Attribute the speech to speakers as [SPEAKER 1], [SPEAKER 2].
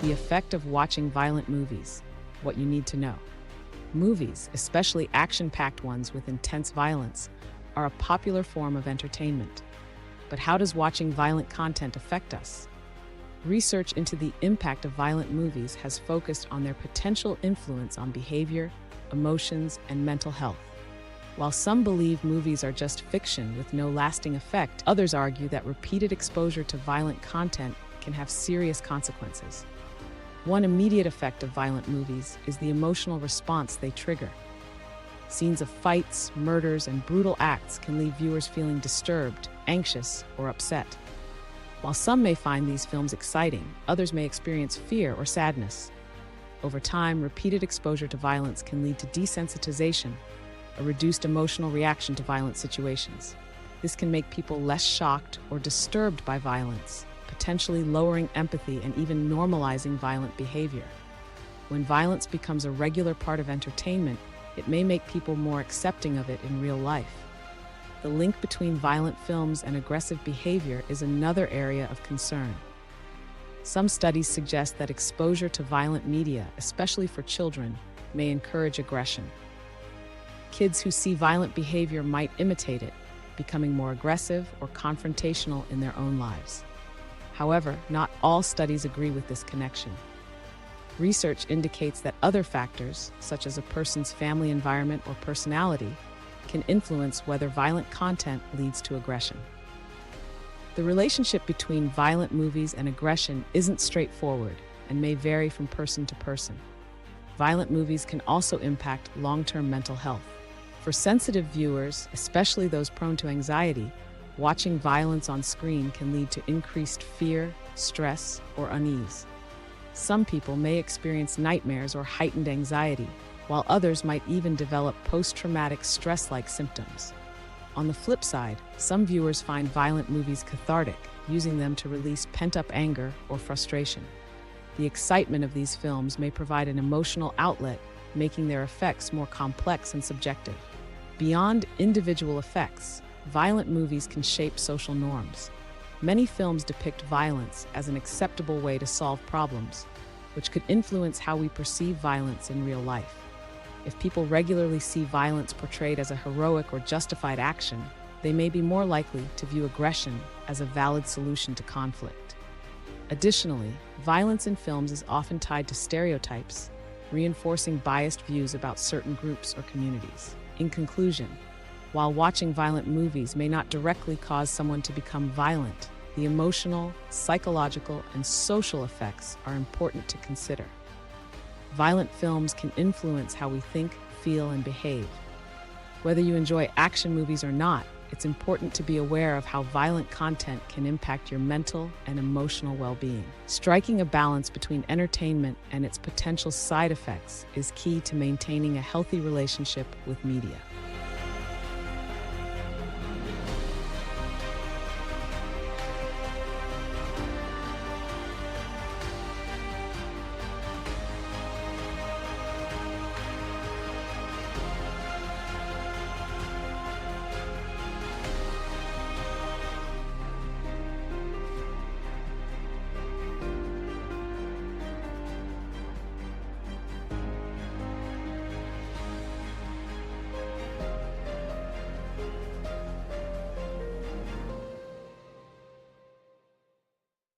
[SPEAKER 1] The effect of watching violent movies. What you need to know. Movies, especially action-packed ones with intense violence, are a popular form of entertainment. But how does watching violent content affect us? Research into the impact of violent movies has focused on their potential influence on behavior, emotions, and mental health. While some believe movies are just fiction with no lasting effect, others argue that repeated exposure to violent content can have serious consequences. One immediate effect of violent movies is the emotional response they trigger. Scenes of fights, murders, and brutal acts can leave viewers feeling disturbed, anxious, or upset. While some may find these films exciting, others may experience fear or sadness. Over time, repeated exposure to violence can lead to desensitization, a reduced emotional reaction to violent situations. This can make people less shocked or disturbed by violence, potentially lowering empathy and even normalizing violent behavior. When violence becomes a regular part of entertainment, it may make people more accepting of it in real life. The link between violent films and aggressive behavior is another area of concern. Some studies suggest that exposure to violent media, especially for children, may encourage aggression. Kids who see violent behavior might imitate it, becoming more aggressive or confrontational in their own lives. However, not all studies agree with this connection. Research indicates that other factors, such as a person's family environment or personality, can influence whether violent content leads to aggression. The relationship between violent movies and aggression isn't straightforward and may vary from person to person. Violent movies can also impact long-term mental health. For sensitive viewers, especially those prone to anxiety, watching violence on screen can lead to increased fear, stress, or unease. Some people may experience nightmares or heightened anxiety, while others might even develop post-traumatic stress-like symptoms. On the flip side, some viewers find violent movies cathartic, using them to release pent-up anger or frustration. The excitement of these films may provide an emotional outlet, making their effects more complex and subjective. Beyond individual effects, violent movies can shape social norms. Many films depict violence as an acceptable way to solve problems, which could influence how we perceive violence in real life. If people regularly see violence portrayed as a heroic or justified action, they may be more likely to view aggression as a valid solution to conflict. Additionally, violence in films is often tied to stereotypes, reinforcing biased views about certain groups or communities. In conclusion, while watching violent movies may not directly cause someone to become violent, the emotional, psychological, and social effects are important to consider. Violent films can influence how we think, feel, and behave. Whether you enjoy action movies or not, it's important to be aware of how violent content can impact your mental and emotional well-being. Striking a balance between entertainment and its potential side effects is key to maintaining a healthy relationship with media.